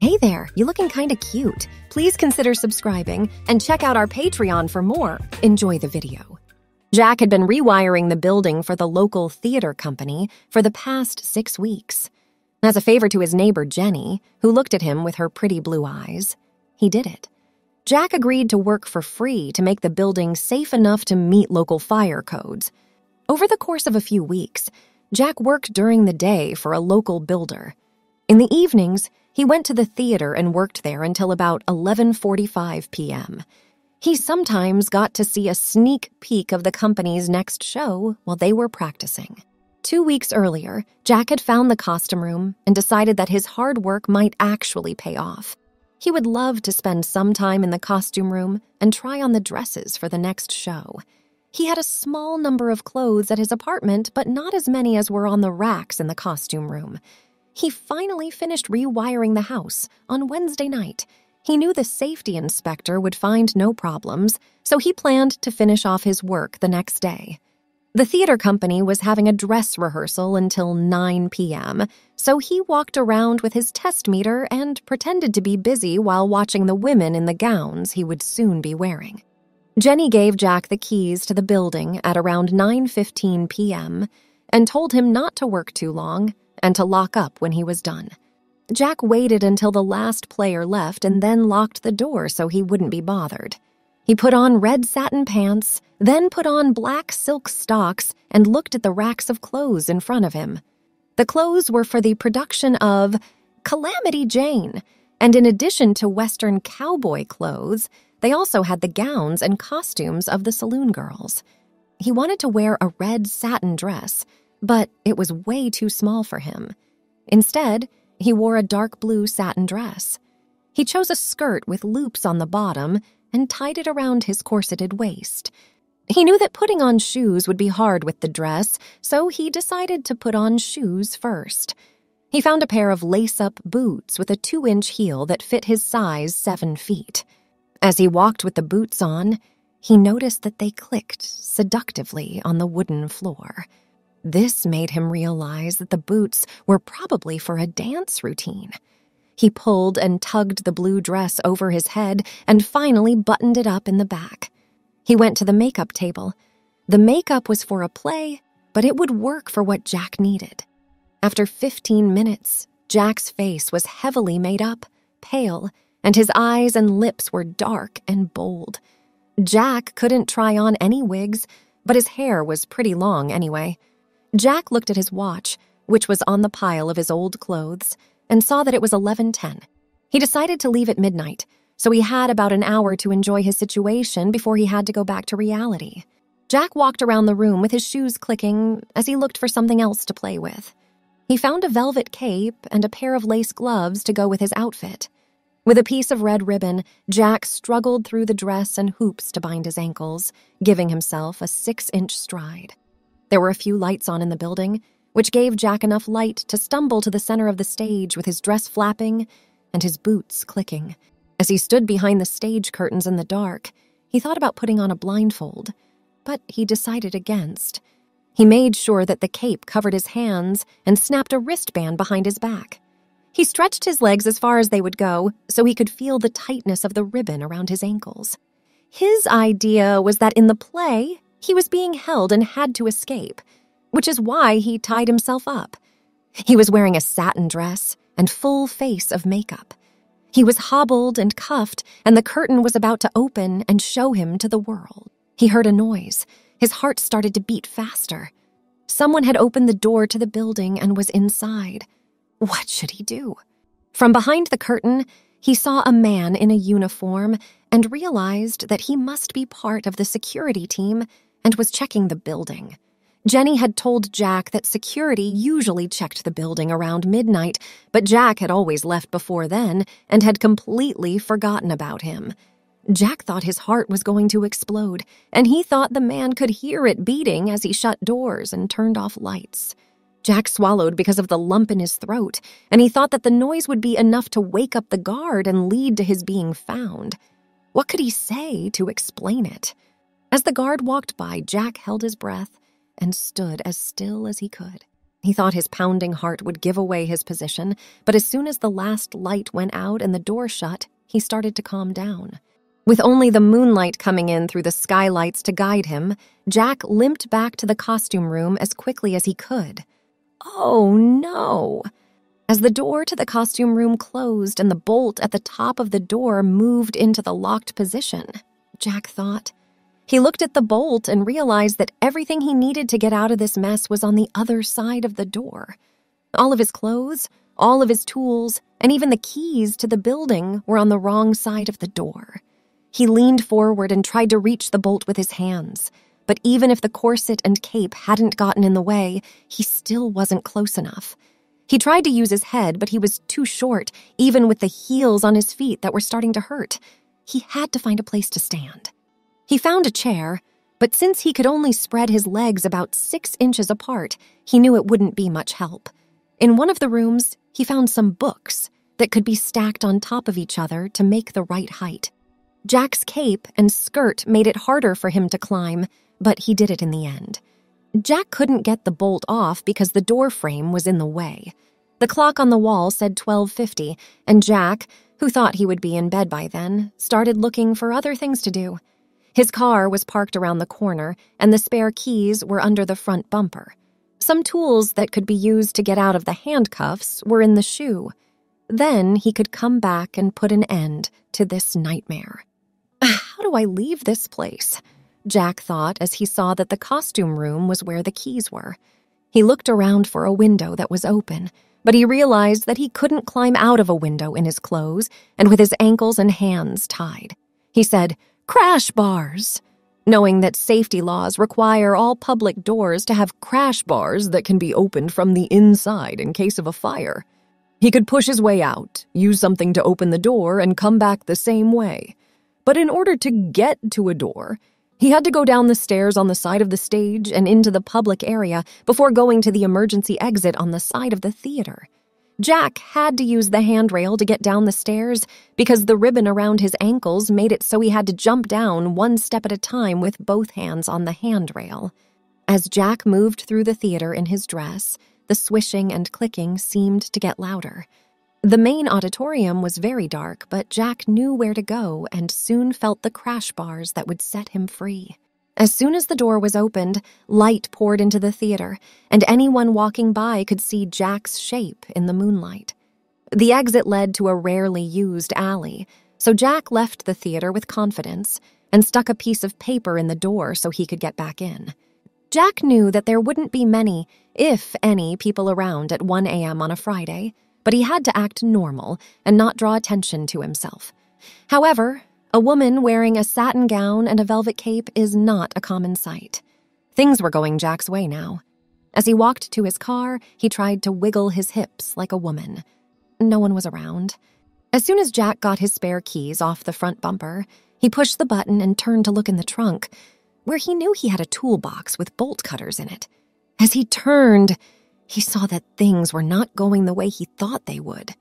Hey there, you looking kinda cute. Please consider subscribing and check out our Patreon for more. Enjoy the video. Jack had been rewiring the building for the local theater company for the past 6 weeks. As a favor to his neighbor Jenny, who looked at him with her pretty blue eyes, he did it. Jack agreed to work for free to make the building safe enough to meet local fire codes. Over the course of a few weeks, Jack worked during the day for a local builder. In the evenings, he went to the theater and worked there until about 11:45 p.m. He sometimes got to see a sneak peek of the company's next show while they were practicing. 2 weeks earlier, Jack had found the costume room and decided that his hard work might actually pay off. He would love to spend some time in the costume room and try on the dresses for the next show. He had a small number of clothes at his apartment, but not as many as were on the racks in the costume room. He finally finished rewiring the house on Wednesday night. He knew the safety inspector would find no problems, so he planned to finish off his work the next day. The theater company was having a dress rehearsal until 9 p.m., so he walked around with his test meter and pretended to be busy while watching the women in the gowns he would soon be wearing. Jenny gave Jack the keys to the building at around 9:15 p.m. and told him not to work too long and to lock up when he was done. Jack waited until the last player left and then locked the door so he wouldn't be bothered. He put on red satin pants, then put on black silk stocks and looked at the racks of clothes in front of him. The clothes were for the production of Calamity Jane, and in addition to Western cowboy clothes, they also had the gowns and costumes of the saloon girls. He wanted to wear a red satin dress, but it was way too small for him. Instead, he wore a dark blue satin dress. He chose a skirt with loops on the bottom and tied it around his corseted waist. He knew that putting on shoes would be hard with the dress, so he decided to put on shoes first. He found a pair of lace-up boots with a 2-inch heel that fit his size 7 feet. As he walked with the boots on, he noticed that they clicked seductively on the wooden floor. This made him realize that the boots were probably for a dance routine. He pulled and tugged the blue dress over his head and finally buttoned it up in the back. He went to the makeup table. The makeup was for a play, but it would work for what Jack needed. After 15 minutes, Jack's face was heavily made up, pale, and his eyes and lips were dark and bold. Jack couldn't try on any wigs, but his hair was pretty long anyway. Jack looked at his watch, which was on the pile of his old clothes, and saw that it was 11:10. He decided to leave at midnight, so he had about an hour to enjoy his situation before he had to go back to reality. Jack walked around the room with his shoes clicking as he looked for something else to play with. He found a velvet cape and a pair of lace gloves to go with his outfit. With a piece of red ribbon, Jack struggled through the dress and hoops to bind his ankles, giving himself a 6-inch stride. There were a few lights on in the building, which gave Jack enough light to stumble to the center of the stage with his dress flapping and his boots clicking. As he stood behind the stage curtains in the dark, he thought about putting on a blindfold, but he decided against. He made sure that the cape covered his hands and snapped a wristband behind his back. He stretched his legs as far as they would go so he could feel the tightness of the ribbon around his ankles. His idea was that in the play, he was being held and had to escape, which is why he tied himself up. He was wearing a satin dress and full face of makeup. He was hobbled and cuffed, and the curtain was about to open and show him to the world. He heard a noise. His heart started to beat faster. Someone had opened the door to the building and was inside. What should he do? From behind the curtain, he saw a man in a uniform and realized that he must be part of the security team and was checking the building. Jenny had told Jack that security usually checked the building around midnight, but Jack had always left before then and had completely forgotten about him. Jack thought his heart was going to explode, and he thought the man could hear it beating as he shut doors and turned off lights. Jack swallowed because of the lump in his throat, and he thought that the noise would be enough to wake up the guard and lead to his being found. What could he say to explain it? As the guard walked by, Jack held his breath and stood as still as he could. He thought his pounding heart would give away his position, but as soon as the last light went out and the door shut, he started to calm down. With only the moonlight coming in through the skylights to guide him, Jack limped back to the costume room as quickly as he could. Oh, no! As the door to the costume room closed and the bolt at the top of the door moved into the locked position, Jack thought. He looked at the bolt and realized that everything he needed to get out of this mess was on the other side of the door. All of his clothes, all of his tools, and even the keys to the building were on the wrong side of the door. He leaned forward and tried to reach the bolt with his hands, but even if the corset and cape hadn't gotten in the way, he still wasn't close enough. He tried to use his head, but he was too short, even with the heels on his feet that were starting to hurt. He had to find a place to stand. He found a chair, but since he could only spread his legs about 6 inches apart, he knew it wouldn't be much help. In one of the rooms, he found some books that could be stacked on top of each other to make the right height. Jack's cape and skirt made it harder for him to climb, but he did it in the end. Jack couldn't get the bolt off because the door frame was in the way. The clock on the wall said 12:50, and Jack, who thought he would be in bed by then, started looking for other things to do. His car was parked around the corner, and the spare keys were under the front bumper. Some tools that could be used to get out of the handcuffs were in the shoe. Then he could come back and put an end to this nightmare. How do I leave this place? Jack thought as he saw that the costume room was where the keys were. He looked around for a window that was open, but he realized that he couldn't climb out of a window in his clothes and with his ankles and hands tied. He said, "Crash bars," knowing that safety laws require all public doors to have crash bars that can be opened from the inside in case of a fire. He could push his way out, use something to open the door, and come back the same way. But in order to get to a door, he had to go down the stairs on the side of the stage and into the public area before going to the emergency exit on the side of the theater. Jack had to use the handrail to get down the stairs because the ribbon around his ankles made it so he had to jump down one step at a time with both hands on the handrail. As Jack moved through the theater in his dress, the swishing and clicking seemed to get louder. The main auditorium was very dark, but Jack knew where to go and soon felt the crash bars that would set him free. As soon as the door was opened, light poured into the theater, and anyone walking by could see Jack's shape in the moonlight. The exit led to a rarely used alley, so Jack left the theater with confidence and stuck a piece of paper in the door so he could get back in. Jack knew that there wouldn't be many, if any, people around at 1 a.m. on a Friday, but he had to act normal and not draw attention to himself. However, a woman wearing a satin gown and a velvet cape is not a common sight. Things were going Jack's way now. As he walked to his car, he tried to wiggle his hips like a woman. No one was around. As soon as Jack got his spare keys off the front bumper, he pushed the button and turned to look in the trunk, where he knew he had a toolbox with bolt cutters in it. As he turned, he saw that things were not going the way he thought they would.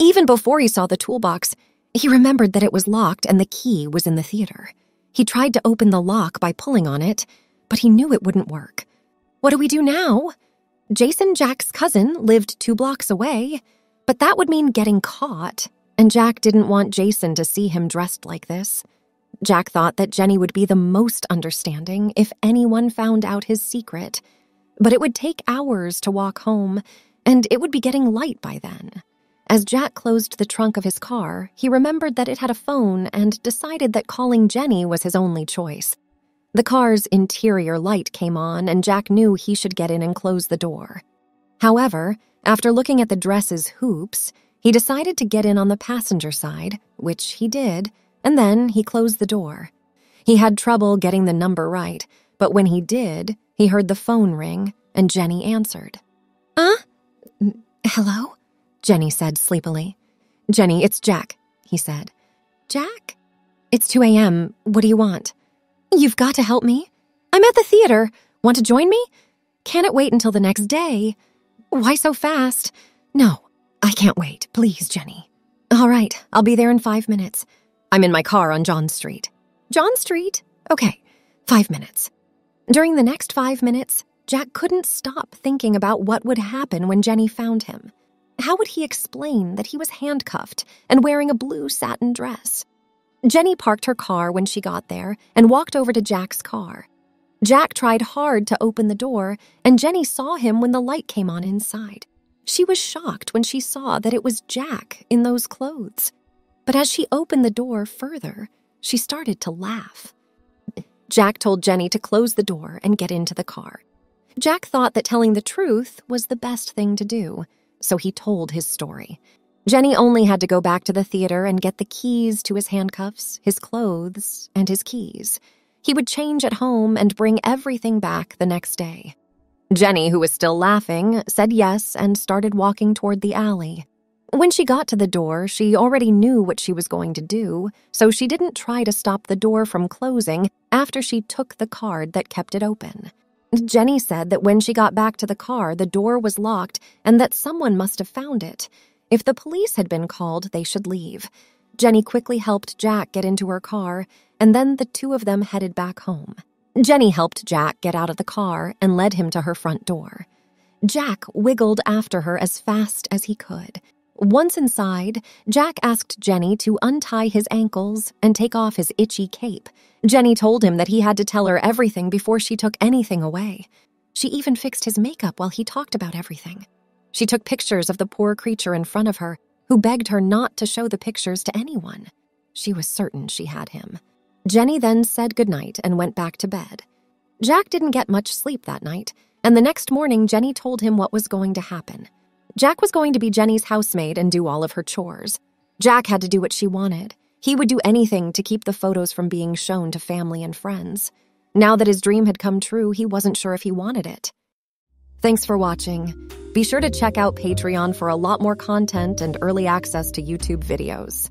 Even before he saw the toolbox, he remembered that it was locked and the key was in the theater. He tried to open the lock by pulling on it, but he knew it wouldn't work. What do we do now? Jason, Jack's cousin, lived 2 blocks away, but that would mean getting caught, and Jack didn't want Jason to see him dressed like this. Jack thought that Jenny would be the most understanding if anyone found out his secret, but it would take hours to walk home, and it would be getting light by then. As Jack closed the trunk of his car, he remembered that it had a phone and decided that calling Jenny was his only choice. The car's interior light came on, and Jack knew he should get in and close the door. However, after looking at the dress's hoops, he decided to get in on the passenger side, which he did, and then he closed the door. He had trouble getting the number right, but when he did, he heard the phone ring, and Jenny answered. Hello? Jenny said sleepily. Jenny, it's Jack, he said. Jack? It's 2 a.m. What do you want? You've got to help me. I'm at the theater. Want to join me? Can it wait until the next day? Why so fast? No, I can't wait. Please, Jenny. All right, I'll be there in 5 minutes. I'm in my car on John Street. John Street? Okay, 5 minutes. During the next 5 minutes, Jack couldn't stop thinking about what would happen when Jenny found him. How would he explain that he was handcuffed and wearing a blue satin dress? Jenny parked her car when she got there and walked over to Jack's car. Jack tried hard to open the door, and Jenny saw him when the light came on inside. She was shocked when she saw that it was Jack in those clothes. But as she opened the door further, she started to laugh. Jack told Jenny to close the door and get into the car. Jack thought that telling the truth was the best thing to do, so he told his story. Jenny only had to go back to the theater and get the keys to his handcuffs, his clothes, and his keys. He would change at home and bring everything back the next day. Jenny, who was still laughing, said yes and started walking toward the alley. When she got to the door, she already knew what she was going to do, so she didn't try to stop the door from closing after she took the card that kept it open. Jenny said that when she got back to the car, the door was locked and that someone must have found it. If the police had been called, they should leave. Jenny quickly helped Jack get into her car, and then the two of them headed back home. Jenny helped Jack get out of the car and led him to her front door. Jack wiggled after her as fast as he could. Once inside, Jack asked Jenny to untie his ankles and take off his itchy cape. Jenny told him that he had to tell her everything before she took anything away. She even fixed his makeup while he talked about everything. She took pictures of the poor creature in front of her, who begged her not to show the pictures to anyone. She was certain she had him. Jenny then said goodnight and went back to bed. Jack didn't get much sleep that night, and the next morning Jenny told him what was going to happen. Jack was going to be Jenny's housemaid and do all of her chores. Jack had to do what she wanted. He would do anything to keep the photos from being shown to family and friends. Now that his dream had come true, he wasn't sure if he wanted it. Thanks for watching. Be sure to check out Patreon for a lot more content and early access to YouTube videos.